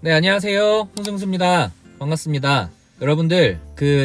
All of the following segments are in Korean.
네, 안녕하세요. 홍승수입니다. 반갑습니다. 여러분들,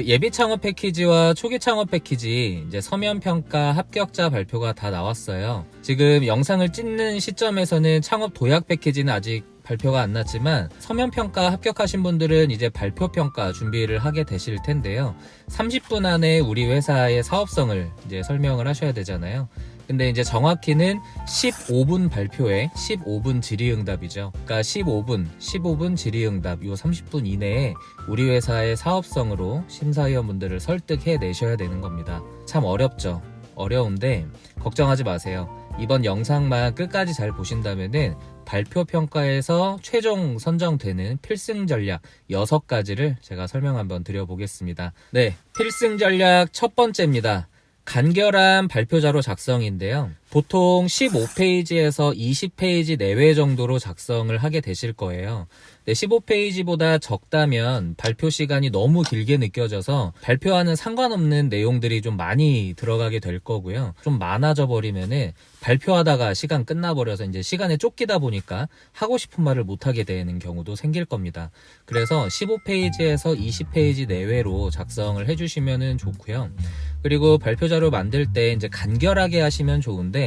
예비 창업 패키지와 초기 창업 패키지, 이제 서면 평가 합격자 발표가 다 나왔어요. 지금 영상을 찍는 시점에서는 창업 도약 패키지는 아직 발표가 안 났지만, 서면 평가 합격하신 분들은 이제 발표 평가 준비를 하게 되실 텐데요. 30분 안에 우리 회사의 사업성을 이제 설명을 하셔야 되잖아요. 근데 이제 정확히는 15분 발표에 15분 질의응답이죠. 그러니까 15분 질의응답, 요 30분 이내에 우리 회사의 사업성으로 심사위원분들을 설득해 내셔야 되는 겁니다. 참 어렵죠. 어려운데 걱정하지 마세요. 이번 영상만 끝까지 잘 보신다면은 발표 평가에서 최종 선정되는 필승 전략 6가지를 제가 설명 한번 드려보겠습니다. 네, 필승 전략 첫 번째입니다. 간결한 발표자료 작성인데요. 보통 15페이지에서 20페이지 내외 정도로 작성을 하게 되실 거예요. 15페이지보다 적다면 발표 시간이 너무 길게 느껴져서 발표와는 상관없는 내용들이 좀 많이 들어가게 될 거고요. 좀 많아져 버리면은 발표하다가 시간 끝나버려서 이제 시간에 쫓기다 보니까 하고 싶은 말을 못하게 되는 경우도 생길 겁니다. 그래서 15페이지에서 20페이지 내외로 작성을 해주시면 좋고요. 그리고 발표 자료 만들 때 이제 간결하게 하시면 좋은데,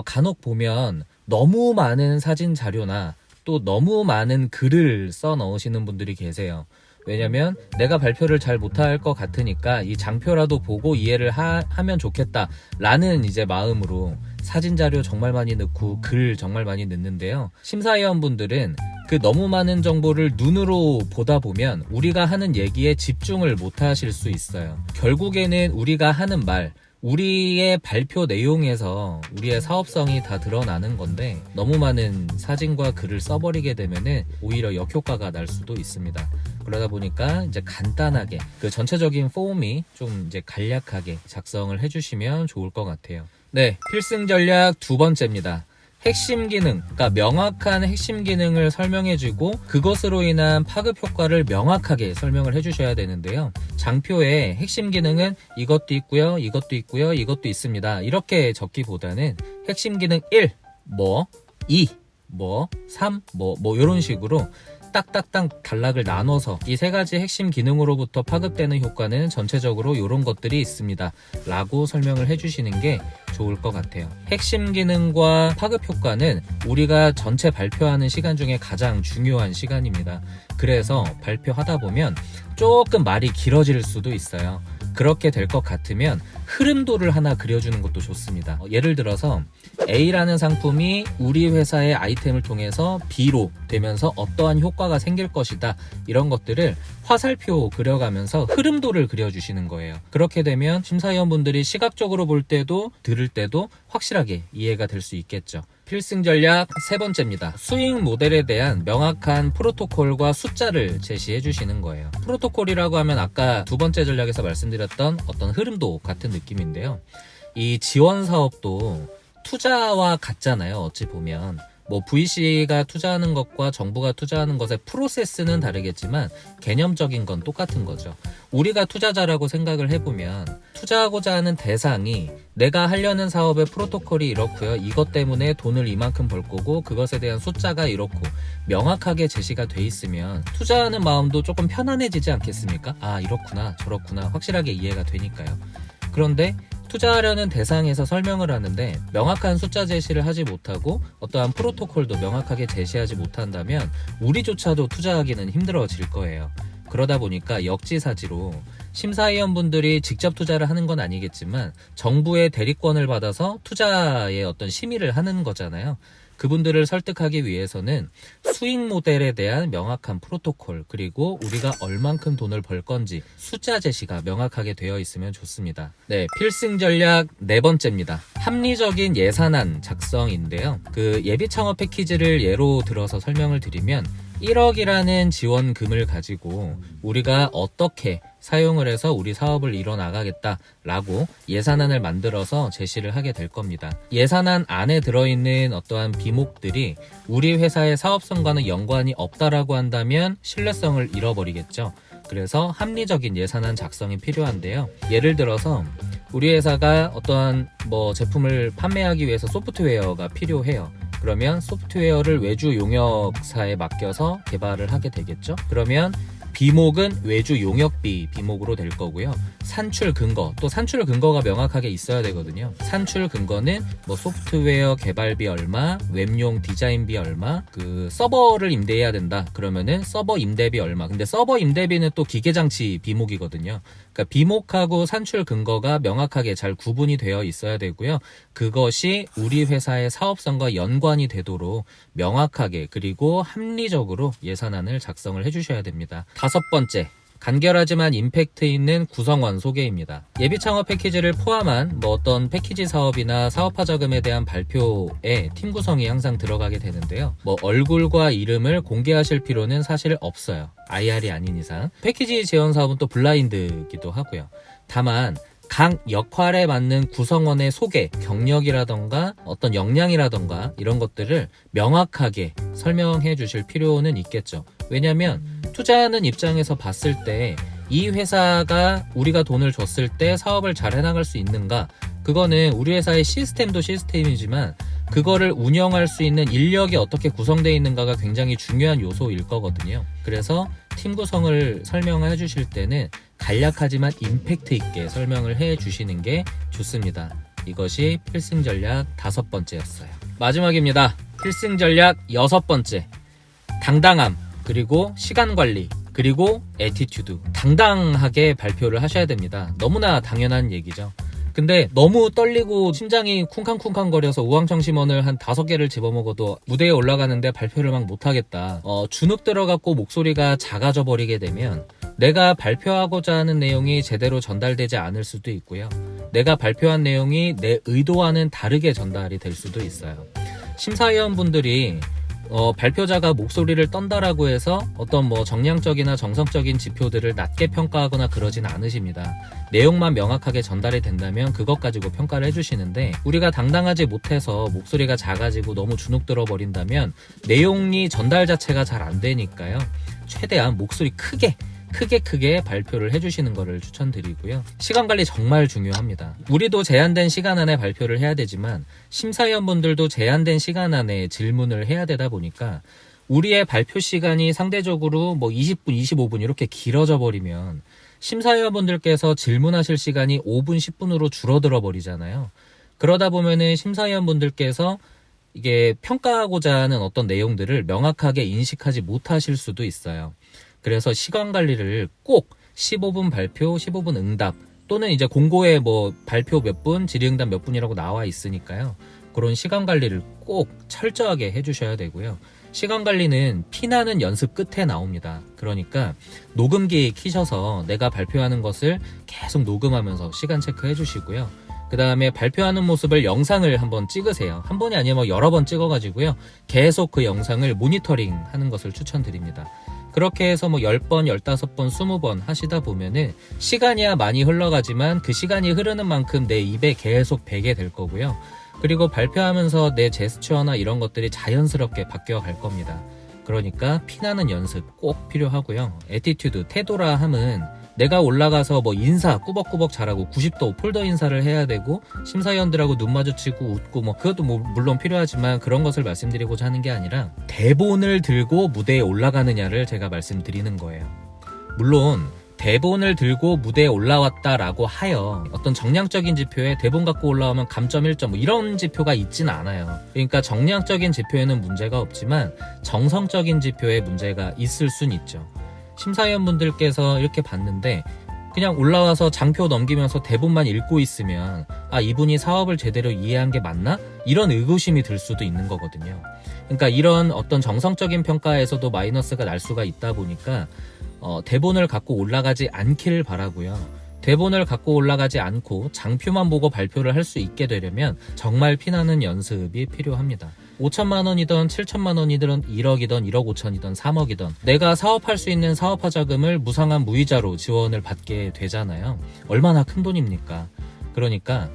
간혹 보면 너무 많은 사진 자료나 또 너무 많은 글을 써 넣으시는 분들이 계세요. 왜냐면 내가 발표를 잘 못할 것 같으니까 이 장표라도 보고 이해를 하면 좋겠다 라는 이제 마음으로 사진 자료 정말 많이 넣고 글 정말 많이 넣는데요. 심사위원분들은 그 너무 많은 정보를 눈으로 보다 보면 우리가 하는 얘기에 집중을 못 하실 수 있어요. 결국에는 우리가 하는 말, 우리의 발표 내용에서 우리의 사업성이 다 드러나는 건데, 너무 많은 사진과 글을 써버리게 되면은 오히려 역효과가 날 수도 있습니다. 그러다 보니까 이제 간단하게 그 전체적인 폼이 좀 이제 간략하게 작성을 해주시면 좋을 것 같아요. 네, 필승 전략 두 번째입니다. 핵심 기능, 그러니까 명확한 핵심 기능을 설명해주고 그것으로 인한 파급 효과를 명확하게 설명을 해주셔야 되는데요. 장표에 핵심 기능은 이것도 있고요, 이것도 있고요, 이것도 있습니다. 이렇게 적기보다는 핵심 기능 1, 2, 3, 이런 식으로 딱딱딱 단락을 나눠서 이 세 가지 핵심 기능으로부터 파급되는 효과는 전체적으로 이런 것들이 있습니다 라고 설명을 해주시는 게 좋을 것 같아요. 핵심 기능과 파급 효과는 우리가 전체 발표하는 시간 중에 가장 중요한 시간입니다. 그래서 발표하다 보면 조금 말이 길어질 수도 있어요. 그렇게 될 것 같으면 흐름도를 하나 그려주는 것도 좋습니다. 예를 들어서 A라는 상품이 우리 회사의 아이템을 통해서 B로 되면서 어떠한 효과가 생길 것이다, 이런 것들을 화살표 그려가면서 흐름도를 그려주시는 거예요. 그렇게 되면 심사위원분들이 시각적으로 볼 때도 들을 때도 확실하게 이해가 될 수 있겠죠. 필승 전략 세 번째입니다. 수익 모델에 대한 명확한 프로토콜과 숫자를 제시해 주시는 거예요. 프로토콜이라고 하면 아까 두 번째 전략에서 말씀드렸던 어떤 흐름도 같은 느낌인데요. 이 지원 사업도 투자와 같잖아요. 어찌 보면 VC가 투자하는 것과 정부가 투자하는 것의 프로세스는 다르겠지만 개념적인 건 똑같은 거죠. 우리가 투자자라고 생각을 해보면 투자하고자 하는 대상이 내가 하려는 사업의 프로토콜이 이렇고요, 이것 때문에 돈을 이만큼 벌 거고 그것에 대한 숫자가 이렇고 명확하게 제시가 돼 있으면 투자하는 마음도 조금 편안해지지 않겠습니까? 아, 이렇구나 저렇구나 확실하게 이해가 되니까요. 그런데 투자하려는 대상에서 설명을 하는데 명확한 숫자 제시를 하지 못하고 어떠한 프로토콜도 명확하게 제시하지 못한다면 우리조차도 투자하기는 힘들어질 거예요. 그러다 보니까 역지사지로 심사위원분들이 직접 투자를 하는 건 아니겠지만 정부의 대리권을 받아서 투자의 어떤 심의를 하는 거잖아요. 그분들을 설득하기 위해서는 수익 모델에 대한 명확한 프로토콜, 그리고 우리가 얼만큼 돈을 벌 건지 숫자 제시가 명확하게 되어 있으면 좋습니다. 네, 필승 전략 네 번째입니다. 합리적인 예산안 작성인데요. 예비 창업 패키지를 예로 들어서 설명을 드리면 1억이라는 지원금을 가지고 우리가 어떻게 사용을 해서 우리 사업을 이뤄나가겠다라고 예산안을 만들어서 제시를 하게 될 겁니다. 예산안 안에 들어있는 어떠한 비목들이 우리 회사의 사업성과는 연관이 없다라고 한다면 신뢰성을 잃어버리겠죠. 그래서 합리적인 예산안 작성이 필요한데요. 예를 들어서 우리 회사가 어떠한 제품을 판매하기 위해서 소프트웨어가 필요해요. 그러면 소프트웨어를 외주 용역사에 맡겨서 개발을 하게 되겠죠. 그러면 비목은 외주 용역비 비목으로 될 거고요. 산출 근거, 또 산출 근거가 명확하게 있어야 되거든요. 산출 근거는 뭐 소프트웨어 개발비 얼마, 웹용 디자인비 얼마, 그 서버를 임대해야 된다. 그러면은 서버 임대비 얼마. 근데 서버 임대비는 또 기계장치 비목이거든요. 그러니까 비목하고 산출 근거가 명확하게 잘 구분이 되어 있어야 되고요. 그것이 우리 회사의 사업성과 연관이 되도록 명확하게 그리고 합리적으로 예산안을 작성을 해주셔야 됩니다. 5번째, 간결하지만 임팩트 있는 구성원 소개입니다. 예비 창업 패키지를 포함한 뭐 어떤 패키지 사업이나 사업화 자금에 대한 발표에 팀 구성이 항상 들어가게 되는데요. 뭐 얼굴과 이름을 공개하실 필요는 사실 없어요. IR이 아닌 이상. 패키지 지원 사업은 또 블라인드기도 하고요. 다만 각 역할에 맞는 구성원의 소개, 경력이라던가 어떤 역량이라던가 이런 것들을 명확하게 설명해 주실 필요는 있겠죠. 왜냐하면 투자하는 입장에서 봤을 때 이 회사가 우리가 돈을 줬을 때 사업을 잘 해나갈 수 있는가, 그거는 우리 회사의 시스템도 시스템이지만 그거를 운영할 수 있는 인력이 어떻게 구성되어 있는가가 굉장히 중요한 요소일 거거든요. 그래서 팀 구성을 설명해 주실 때는 간략하지만 임팩트 있게 설명을 해 주시는 게 좋습니다. 이것이 필승 전략 5번째였어요. 마지막입니다. 필승 전략 6번째. 당당함, 그리고 시간 관리, 그리고 애티튜드. 당당하게 발표를 하셔야 됩니다. 너무나 당연한 얘기죠. 근데 너무 떨리고 심장이 쿵쾅쿵쾅거려서 우황청심원을 한 5개를 집어먹어도 무대에 올라가는데 발표를 막 못하겠다. 주눅 들어갖고 목소리가 작아져 버리게 되면 내가 발표하고자 하는 내용이 제대로 전달되지 않을 수도 있고요. 내가 발표한 내용이 내 의도와는 다르게 전달이 될 수도 있어요. 심사위원분들이 발표자가 목소리를 떤다라고 해서 어떤 뭐 정량적이나 정성적인 지표들을 낮게 평가하거나 그러진 않으십니다. 내용만 명확하게 전달이 된다면 그것 가지고 평가를 해주시는데, 우리가 당당하지 못해서 목소리가 작아지고 너무 주눅 들어버린다면 내용이 전달 자체가 잘 안 되니까요. 최대한 목소리 크게 발표를 해주시는 것을 추천드리고요. 시간 관리 정말 중요합니다. 우리도 제한된 시간 안에 발표를 해야 되지만 심사위원분들도 제한된 시간 안에 질문을 해야 되다 보니까 우리의 발표 시간이 상대적으로 뭐 20분, 25분 이렇게 길어져 버리면 심사위원분들께서 질문하실 시간이 5분, 10분으로 줄어들어 버리잖아요. 그러다 보면은 심사위원분들께서 이게 평가하고자 하는 어떤 내용들을 명확하게 인식하지 못하실 수도 있어요. 그래서 시간 관리를 꼭 15분 발표, 15분 응답, 또는 이제 공고에 뭐 발표 몇 분, 질의응답 몇 분이라고 나와 있으니까요. 그런 시간 관리를 꼭 철저하게 해주셔야 되고요. 시간 관리는 피나는 연습 끝에 나옵니다. 그러니까 녹음기 키셔서 내가 발표하는 것을 계속 녹음하면서 시간 체크해 주시고요. 그 다음에 발표하는 모습을 영상을 한번 찍으세요. 한 번이 아니면 여러 번 찍어가지고요. 계속 그 영상을 모니터링 하는 것을 추천드립니다. 그렇게 해서 뭐 10번, 15번, 20번 하시다 보면은 시간이야 많이 흘러가지만 그 시간이 흐르는 만큼 내 입에 계속 배게 될 거고요. 그리고 발표하면서 내 제스처나 이런 것들이 자연스럽게 바뀌어 갈 겁니다. 그러니까 피나는 연습 꼭 필요하고요. 애티튜드, 태도라 함은 내가 올라가서 뭐 인사 꾸벅꾸벅 잘하고 90도 폴더 인사를 해야 되고 심사위원들하고 눈 마주치고 웃고 뭐 그것도 뭐 물론 필요하지만 그런 것을 말씀드리고자 하는 게 아니라 대본을 들고 무대에 올라가느냐를 제가 말씀드리는 거예요. 물론 대본을 들고 무대에 올라왔다라고 하여 어떤 정량적인 지표에 대본 갖고 올라오면 감점 1점 뭐 이런 지표가 있진 않아요. 그러니까 정량적인 지표에는 문제가 없지만 정성적인 지표에 문제가 있을 순 있죠. 심사위원분들께서 이렇게 봤는데 그냥 올라와서 장표 넘기면서 대본만 읽고 있으면 이분이 사업을 제대로 이해한 게 맞나? 이런 의구심이 들 수도 있는 거거든요. 그러니까 이런 어떤 정성적인 평가에서도 마이너스가 날 수가 있다 보니까 대본을 갖고 올라가지 않기를 바라고요. 대본을 갖고 올라가지 않고 장표만 보고 발표를 할 수 있게 되려면 정말 피나는 연습이 필요합니다. 5천만 원이든 7천만 원이든 1억이든 1억 5천이든 3억이든 내가 사업할 수 있는 사업화 자금을 무상한 무이자로 지원을 받게 되잖아요. 얼마나 큰 돈입니까? 그러니까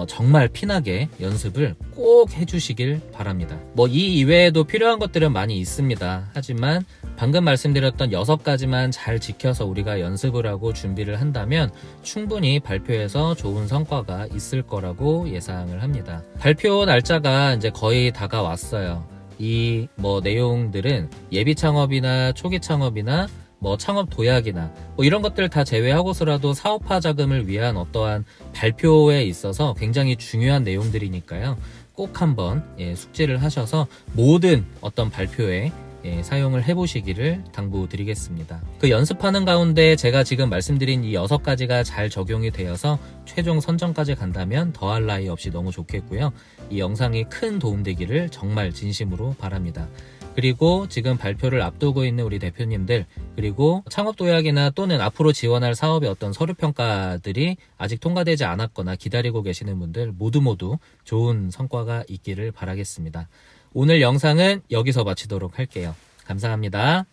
정말 피나게 연습을 꼭 해주시길 바랍니다. 뭐 이 이외에도 필요한 것들은 많이 있습니다. 하지만 방금 말씀드렸던 6가지만 잘 지켜서 우리가 연습을 하고 준비를 한다면 충분히 발표에서 좋은 성과가 있을 거라고 예상을 합니다. 발표 날짜가 이제 거의 다가왔어요. 이 내용들은 예비 창업이나 초기 창업이나 창업 도약이나 이런 것들 다 제외하고서라도 사업화 자금을 위한 어떠한 발표에 있어서 굉장히 중요한 내용들이니까요. 꼭 한번 숙지를 하셔서 모든 어떤 발표에 사용을 해보시기를 당부드리겠습니다. 그 연습하는 가운데 제가 지금 말씀드린 이 6가지가 잘 적용이 되어서 최종 선정까지 간다면 더할 나위 없이 너무 좋겠고요. 이 영상이 큰 도움 되기를 정말 진심으로 바랍니다. 그리고 지금 발표를 앞두고 있는 우리 대표님들, 그리고 창업도약이나 또는 앞으로 지원할 사업의 어떤 서류평가들이 아직 통과되지 않았거나 기다리고 계시는 분들 모두 좋은 성과가 있기를 바라겠습니다. 오늘 영상은 여기서 마치도록 할게요. 감사합니다.